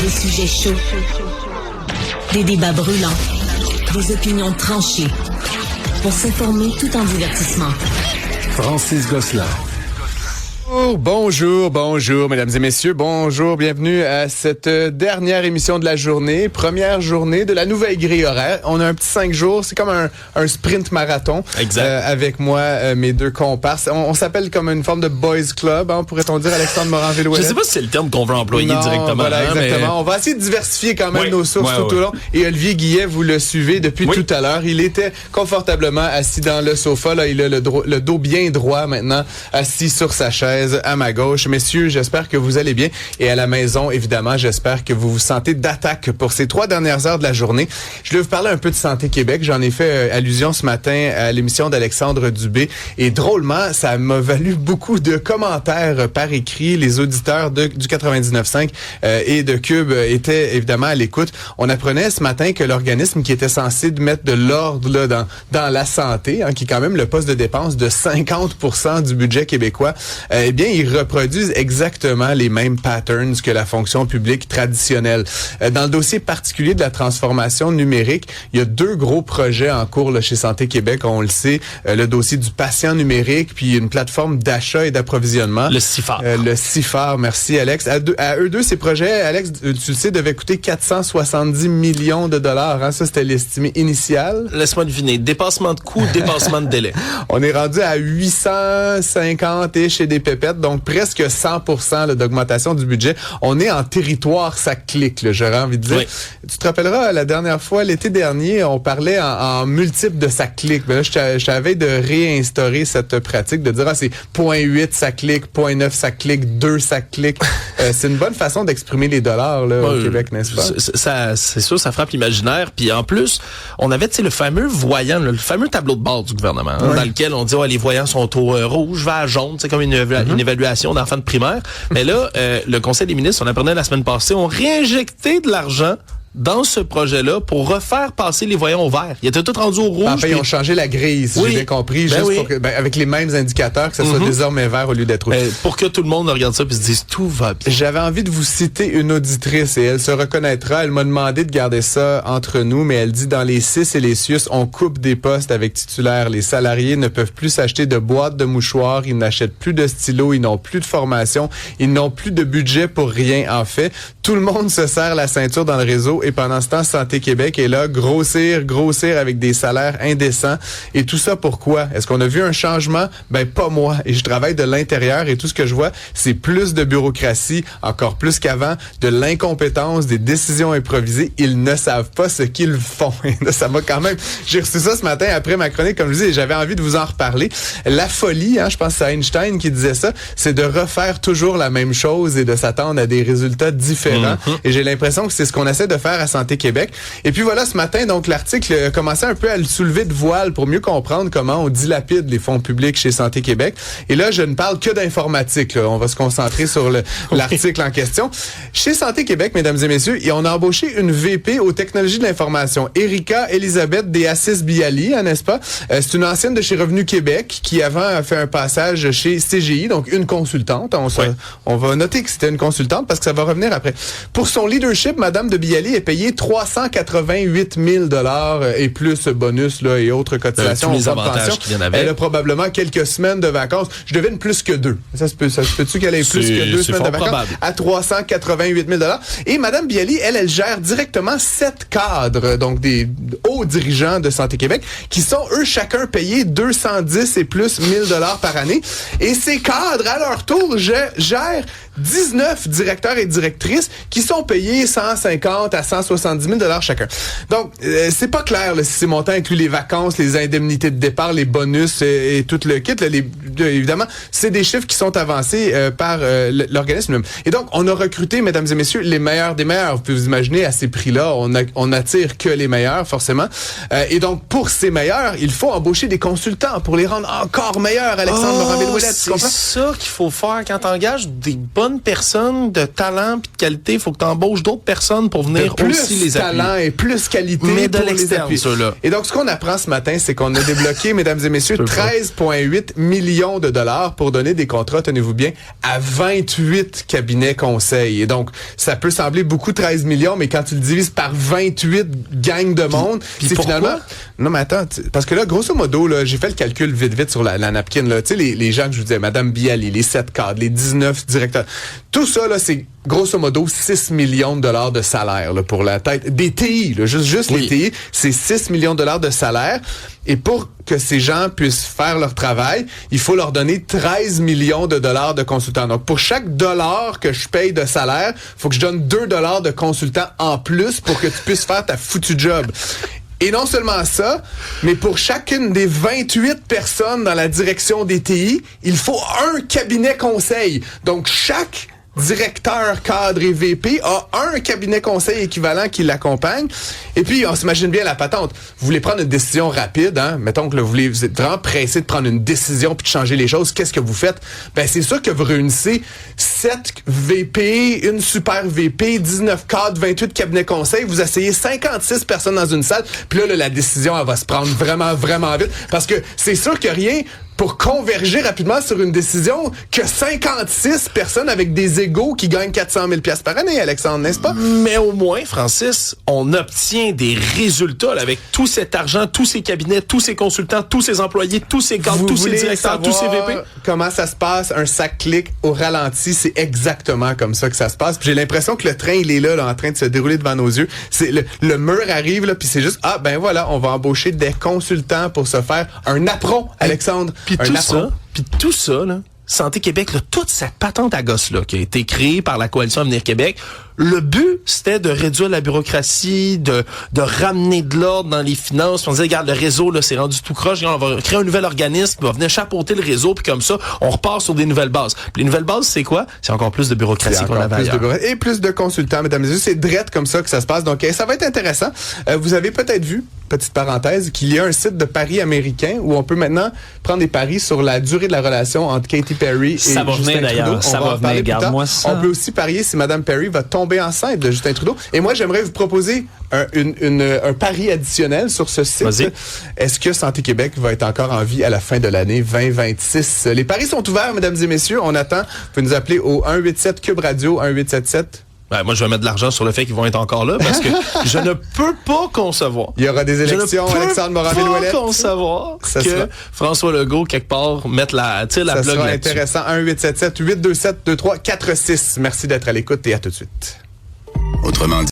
Des sujets chauds, des débats brûlants, des opinions tranchées. Pour s'informer tout en divertissement. Francis Gosselin. Bonjour, mesdames et messieurs. Bonjour, bienvenue à cette dernière émission de la journée. Première journée de la nouvelle grille horaire. On a un petit 5 jours, c'est comme un sprint marathon. Exact. Avec moi, mes deux comparses. On s'appelle comme une forme de boys club, pourrait-on dire, Alexandre Morin-Villouellette. Je sais pas si c'est le terme qu'on veut employer directement. Voilà, exactement. Mais... On va essayer de diversifier quand même nos sources tout au long. Et Olivier Guillet, vous le suivez depuis tout à l'heure. Il était confortablement assis dans le sofa. Là, il a le dos bien droit maintenant, assis sur sa chaise à ma gauche. Messieurs, j'espère que vous allez bien. Et à la maison, évidemment, j'espère que vous vous sentez d'attaque pour ces 3 dernières heures de la journée. Je vais vous parler un peu de Santé Québec. J'en ai fait allusion ce matin à l'émission d'Alexandre Dubé. Et drôlement, ça m'a valu beaucoup de commentaires par écrit. Les auditeurs du 99.5 et de Cube étaient évidemment à l'écoute. On apprenait ce matin que l'organisme qui était censé mettre de l'ordre là, dans la santé, qui est quand même le poste de dépense de 50% du budget québécois, eh bien, ils reproduisent exactement les mêmes patterns que la fonction publique traditionnelle. Dans le dossier particulier de la transformation numérique, il y a 2 gros projets en cours là, chez Santé Québec, on le sait. Le dossier du patient numérique, puis une plateforme d'achat et d'approvisionnement. Le CIFAR. Le CIFAR, merci Alex. À eux deux, ces projets, Alex, tu le sais, devaient coûter 470 millions de dollars. Ça, c'était l'estimé initial. Laisse-moi deviner. Dépassement de coûts, dépassement de délai. On est rendu à 850 et chez des pépettes, donc presque 100% là, d'augmentation du budget. On est en territoire, ça clique, là, j'aurais envie de dire. Oui. Tu te rappelleras, la dernière fois, l'été dernier, on parlait en multiple de ça clique. Ben là, je t'avais de réinstaurer cette pratique, de dire, c'est 0.8 ça clique, 0.9 ça clique, 2 ça clique. C'est une bonne façon d'exprimer les dollars là, au Québec, n'est-ce pas? C'est sûr, ça frappe l'imaginaire. Puis en plus, on avait le fameux voyant, le fameux tableau de bord du gouvernement, dans lequel on dit les voyants sont au rouge, vert, jaune, c'est comme une évaluation d'enfants de primaire. Mais là, le Conseil des ministres, on apprenait la semaine passée, ont réinjecté de l'argent dans ce projet-là pour refaire passer les voyants au vert. Ils étaient tous rendus au rouge. En fait, ils ont changé la grille, si j'ai bien compris, pour que, avec les mêmes indicateurs, que ça soit désormais vert au lieu d'être rouge. Pour que tout le monde regarde ça et se dise tout va bien. J'avais envie de vous citer une auditrice et elle se reconnaîtra. Elle m'a demandé de garder ça entre nous, mais elle dit dans les CIS et les CIUS, on coupe des postes avec titulaires. Les salariés ne peuvent plus s'acheter de boîtes de mouchoirs, ils n'achètent plus de stylos, ils n'ont plus de formation, ils n'ont plus de budget pour rien. En fait, tout le monde se serre la ceinture dans le réseau et pendant ce temps, Santé Québec est là, grossir avec des salaires indécents. Et tout ça pourquoi? Est-ce qu'on a vu un changement? Pas moi. Et je travaille de l'intérieur et tout ce que je vois, c'est plus de bureaucratie, encore plus qu'avant, de l'incompétence, des décisions improvisées. Ils ne savent pas ce qu'ils font. Ça m'a quand même... J'ai reçu ça ce matin après ma chronique, comme je vous dis, et j'avais envie de vous en reparler. La folie, je pense que c'est Einstein qui disait ça, c'est de refaire toujours la même chose et de s'attendre à des résultats différents. Et j'ai l'impression que c'est ce qu'on essaie de faire à Santé Québec. Et puis voilà, ce matin, donc l'article a commencé un peu à le soulever de voile pour mieux comprendre comment on dilapide les fonds publics chez Santé Québec. Et là, je ne parle que d'informatique. Là. On va se concentrer sur l'article en question. Chez Santé Québec, mesdames et messieurs, on a embauché une VP aux technologies de l'information, Erika Elisabeth de Assis Bialy, n'est-ce pas? C'est une ancienne de chez Revenu Québec qui avant a fait un passage chez CGI, donc une consultante. On va noter que c'était une consultante parce que ça va revenir après. Pour son leadership, Madame de Bialy est payée 388 000 $ et plus bonus là, et autres cotisations. Tous les avantages qui viennent avec. Elle a probablement quelques semaines de vacances. Je devine plus que 2. Ça se peut-tu qu'elle ait plus que 2 semaines de vacances? Probable. À 388 000 $. Et Madame Bialy, elle gère directement 7 cadres, donc des hauts dirigeants de Santé Québec, qui sont, eux, chacun payés 210 et plus 1000 $ par année. Et ces cadres, à leur tour, gèrent 19 directeurs et directrices qui sont payés 150 à 170 000 $ chacun. Donc, c'est pas clair là, si ces montants incluent les vacances, les indemnités de départ, les bonus et tout le kit. Là, évidemment, c'est des chiffres qui sont avancés par l'organisme. Et donc, on a recruté, mesdames et messieurs, les meilleurs des meilleurs. Vous pouvez vous imaginer, à ces prix-là, on attire que les meilleurs, forcément. Et donc, pour ces meilleurs, il faut embaucher des consultants pour les rendre encore meilleurs, Alexandre Morin-Villouellette. C'est ça qu'il faut faire quand t'engages des bonnes bonnes personnes de talent puis de qualité, il faut que tu embauches d'autres personnes pour venir aussi les appuyer. Talent et plus qualité mais de pour les l'externe, appuyer. ceux-là. Et donc, ce qu'on apprend ce matin, c'est qu'on a débloqué, mesdames et messieurs, 13,8 millions de dollars pour donner des contrats, tenez-vous bien, à 28 cabinets conseils. Et donc, ça peut sembler beaucoup 13 millions, mais quand tu le divises par 28 gangs de monde, puis c'est pourquoi? finalement... Non, mais attends, parce que là, grosso modo, là, j'ai fait le calcul vite sur la napkin, là. Tu sais, les gens que je vous disais, Madame Bialy, les 7 cadres, les 19 directeurs, tout ça, là, c'est grosso modo 6 millions de dollars de salaire, là, pour la tête des TI, là, juste oui. les TI, c'est 6 millions de dollars de salaire. Et pour que ces gens puissent faire leur travail, il faut leur donner 13 millions de dollars de consultants. Donc, pour chaque dollar que je paye de salaire, il faut que je donne 2 dollars de consultants en plus pour que tu puisses faire ta foutue job. Et non seulement ça, mais pour chacune des 28 personnes dans la direction des TI, il faut un cabinet conseil. Donc, chaque directeur, cadre et VP a un cabinet conseil équivalent qui l'accompagne. Et puis, on s'imagine bien la patente. Vous voulez prendre une décision rapide, hein? Mettons que là, vous êtes vraiment pressé de prendre une décision puis de changer les choses. Qu'est-ce que vous faites? Ben, c'est sûr que vous réunissez 7 VP, une super VP, 19 cadres, 28 cabinets conseils. Vous asseyez 56 personnes dans une salle. Puis là, la décision, elle va se prendre vraiment, vraiment vite. Parce que c'est sûr que rien pour converger rapidement sur une décision que 56 personnes avec des égos qui gagnent 400 000 $ par année, Alexandre, n'est-ce pas? Mais au moins, Francis, on obtient des résultats là, avec tout cet argent, tous ces cabinets, tous ces consultants, tous ces employés, tous ces cadres, tous ces directeurs, tous ces VP. Comment ça se passe? Un sac-clic au ralenti, c'est exactement comme ça que ça se passe. Puis j'ai l'impression que le train, il est là, en train de se dérouler devant nos yeux. C'est le mur arrive, là, puis c'est juste, ben voilà, on va embaucher des consultants pour se faire un apron, Alexandre. Puis tout ça, là, Santé Québec, là, toute cette patente à gosse là qui a été créée par la Coalition Avenir Québec, le but, c'était de réduire la bureaucratie, de ramener de l'ordre dans les finances. Puis on disait, regarde, le réseau, là, c'est rendu tout croche. On va créer un nouvel organisme qui va venir chapeauter le réseau, puis comme ça, on repart sur des nouvelles bases. Puis les nouvelles bases, c'est quoi? C'est encore plus de bureaucratie qu'on avait ailleurs. Et plus de consultants, mesdames et messieurs. C'est drette comme ça que ça se passe. Donc, ça va être intéressant. Vous avez peut-être vu, petite parenthèse, qu'il y a un site de paris américain où on peut maintenant prendre des paris sur la durée de la relation entre Katy Perry et ça va Justin venir, Trudeau. d'ailleurs. Ça va venir, garde-moi ça. On peut aussi parier si Mme Perry va tomber enceinte de Justin Trudeau. Et moi, j'aimerais vous proposer un pari additionnel sur ce site. Vas-y. Est-ce que Santé Québec va être encore en vie à la fin de l'année 2026? Les paris sont ouverts, mesdames et messieurs. On attend. Vous pouvez nous appeler au 187 Cube Radio, 1877. Ouais, moi, je vais mettre de l'argent sur le fait qu'ils vont être encore là parce que je ne peux pas concevoir. Il y aura des élections, Alexandre Morin-Villouellette. Je ne peux pas concevoir Ça que sera... François Legault, quelque part, mette la Ça blog sera là-dessus. intéressant. 1-877-827-2346. Merci d'être à l'écoute et à tout de suite. Autrement dit.